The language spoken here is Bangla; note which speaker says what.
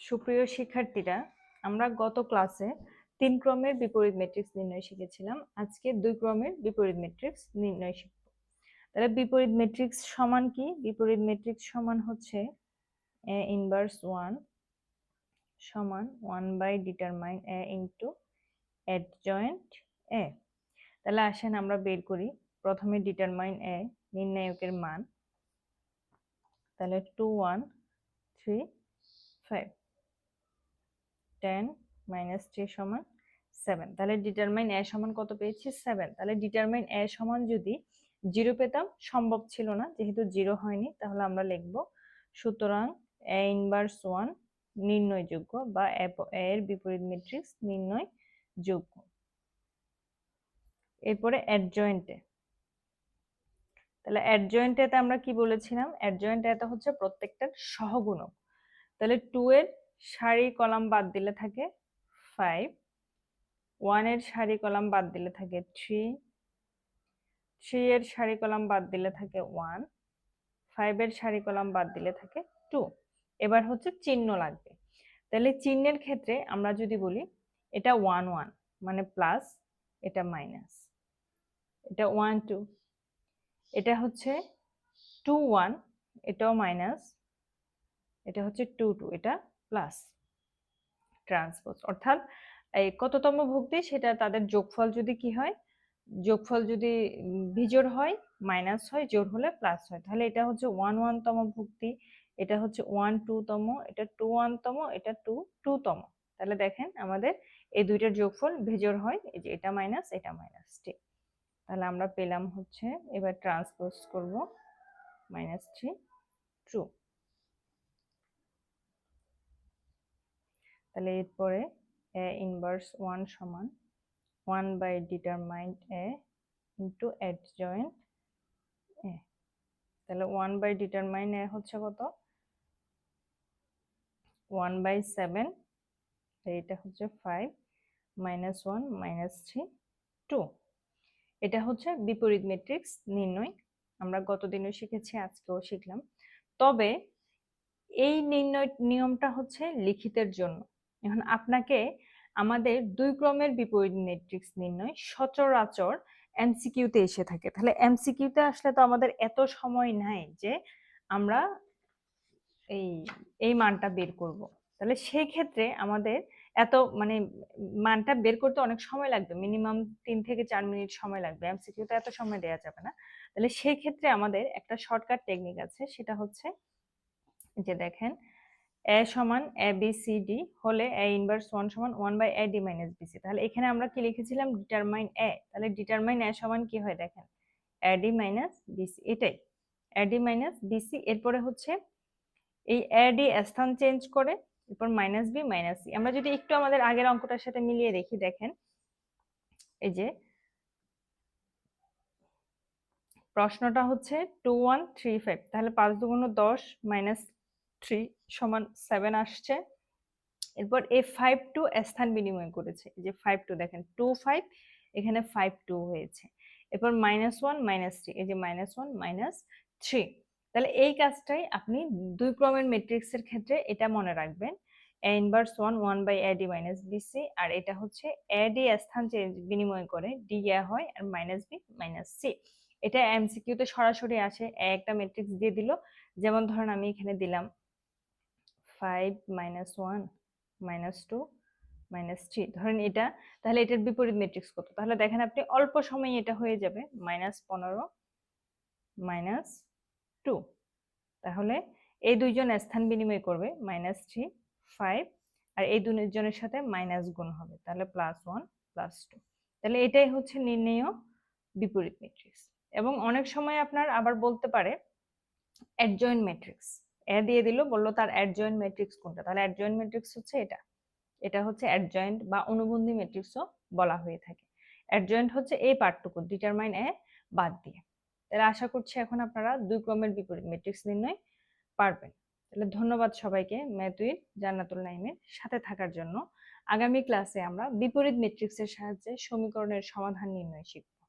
Speaker 1: সুপ্রিয় শিক্ষার্থীরা, আমরা গত ক্লাসে 3 ক্রমের বিপরীত ম্যাট্রিক্স নির্ণয় শিখেছিলাম। আজকে 2 ক্রমের বিপরীত ম্যাট্রিক্স নির্ণয় শিখব। তাহলে বিপরীত ম্যাট্রিক্স সমান কি? বিপরীত ম্যাট্রিক্স সমান হচ্ছে A ইনভার্স 1 সমান 1 by determinant A into adjoint A। তাহলে আসেন আমরা বের করি। প্রথমে ডিটারমাইন A, নির্ণায়কের মান। তাহলে 2 1 3 5 10 মাইনাস 3 সমান 7। তাহলে ডিটারমাইন এ সমান কত পেয়েছি? 7। তাহলে ডিটারমাইন এ সমান যদি 0 পেতাম, সম্ভব ছিল না, যেহেতু 0 হয়নি, তাহলে আমরা লিখব সুতরাং এ ইনভার্স 1 নির্ণয়যোগ্য বা এ এর বিপরীত ম্যাট্রিক্স নির্ণয়যোগ্য। এরপরে অ্যাডজয়েন্টে, তাহলে অ্যাডজয়েন্টেতে আমরা কি বলেছিলাম? অ্যাডজয়েন্ট এটা হচ্ছে প্রত্যেকটার সহগুণক। তাহলে 2 এর সারি কলাম বাদ দিলে থাকে 5, 1 এর সারি কলাম বাদ দিলে থাকে 3, 3 এর সারি কলাম বাদ দিলে থাকে 1, 5 এর সারি কলাম বাদ দিলে থাকে 2। এবার হচ্ছে চিহ্ন লাগবে। তাহলে চিহ্নের ক্ষেত্রে আমরা যদি বলি এটা 1 1 মানে প্লাস, এটা মাইনাস, এটা 1 2, এটা হচ্ছে 2 1, এটাও মাইনাস, এটা হচ্ছে 2 2, এটা প্লাস। ট্রান্সপোজ অর্থাৎ এই কততম ভুক্তি সেটা তাদের যোগফল যদি কি হয়, যোগফল যদি বিজোড় হয় মাইনাস হয়, জোড় হলে প্লাস হয়। তাহলে এটা হচ্ছে 1 1 তম ভুক্তি, এটা হচ্ছে 1 2 তম, এটা 2 1 তম, এটা 2 2 তম। তাহলে দেখেন আমাদের এই দুইটার যোগফল বিজোড় হয়, এই যে এটা মাইনাস এটা মাইনাস, ঠিক। তাহলে আমরা পেলাম হচ্ছে, এবার ট্রান্সপোজ করব, -3 ট্রু। তাহলে এরপরে a ইনভার্স 1 সমান 1 by determinant A into adjoint A। তাহলে 1 বাই ডিটারমাইন্ড A হচ্ছে কত? 1 বাই 7, এটা হচ্ছে 5 মাইনাস 1 মাইনাস 3 2। এটা হচ্ছে বিপরীত ম্যাট্রিক্স নির্ণয়। আমরা গতদিনও শিখেছি, আজকেও শিখলাম। তবে এই নির্ণয় নিয়মটা হচ্ছে লিখিতের জন্য। এখন আপনাকে আমাদের 2 ক্রমের বিপরীত ম্যাট্রিক্স নির্ণয় সচরাচর এমসিকিউতে এসে থাকে। তাহলে এমসিকিউতে আসলে তো আমাদের এত সময় নাই যে আমরা এই এই মানটা বের করব। তাহলে সেই ক্ষেত্রে আমাদের এত মানে মানটা বের করতে অনেক সময় লাগবে, মিনিমাম 3 থেকে 4 মিনিট সময় লাগবে। এমসিকিউতে এত সময় দেওয়া যাবে না। তাহলে সেই ক্ষেত্রে আমাদের একটা শর্টকাট টেকনিক আছে, সেটা হচ্ছে যে দেখেন a সমান a b c d হলে a ইনভার্স 1 সমান 1 by a d minus b c। তাহলে এখানে আমরা কি লিখেছিলাম? Determinant a। তাহলে ডিটারমাইন a সমান কি হয় দেখেন, a d minus b c, এটাই a d minus b c। এরপরে হচ্ছে এই a d স্থান চেঞ্জ করে, এরপর মাইনাস b মাইনাস c। আমরা যদি একটু আমাদের আগের অঙ্কটার সাথে মিলিয়ে দেখি, দেখেন এই যে প্রশ্নটা হচ্ছে 2 1 3 5, তাহলে 5 2 10 মাইনাস 3 সমান 7 আসছে। এরপর এই 5 2 স্থান বিনিময় করেছে, এই যে 5 2 দেখেন 2 5, এখানে 5 2 হয়েছে। এরপর -1 -3, এই যে -1 -3। তাহলে এই কাজটাই আপনি 2 ক্রমের ম্যাট্রিক্সের ক্ষেত্রে এটা মনে রাখবেন, a inverse 1 1 by a d minus bc। আর এটা হচ্ছে a d স্থান চেঞ্জ বিনিময় করে d a হয় আর -b -c। এটা এমসিকিউ তে সরাসরি আসে, একটা ম্যাট্রিক্স দিয়ে দিল, যেমন ধরেন আমি এখানে দিলাম 5 -1 -2 -3, ধরেন এটা। তাহলে এটার বিপরীত ম্যাট্রিক্স কত? তাহলে দেখেন আপনি অল্প সময়ে এটা হয়ে যাবে, -15 -2। তাহলে এই দুইজন স্থান বিনিময় করবে, -3 5, আর এই দুজনের সাথে মাইনাস গুণ হবে, তাহলে +1 +2। তাহলে এটাই হচ্ছে নির্ণেয় বিপরীত ম্যাট্রিক্স। এবং অনেক সময় আপনার আবার বলতে পারে অ্যাডজয়েন্ট ম্যাট্রিক্স, এ দিয়ে দিল, বললো তার অ্যাডজয়েন্ট ম্যাট্রিক্স কোনটা। তাহলে অ্যাডজয়েন্ট ম্যাট্রিক্স হচ্ছে এটা, এটা হচ্ছে অ্যাডজয়েন্ট বা অনুবন্ধী ম্যাট্রিক্সও বলা হয়ে থাকে। অ্যাডজয়েন্ট হচ্ছে এই পার্টটুকু ডিটারমাইন এ বাদ দিয়ে। তাহলে আশা করছি এখন আপনারা 2 ক্রমের বিপরীত ম্যাট্রিক্স নির্ণয় পারবেন। তাহলে ধন্যবাদ সবাইকে ম্যাথউইথ জান্নাতুল নাইমের সাথে থাকার জন্য। আগামী ক্লাসে আমরা বিপরীত ম্যাট্রিক্সের সাহায্যে সমীকরণের সমাধান নির্ণয় শিখব।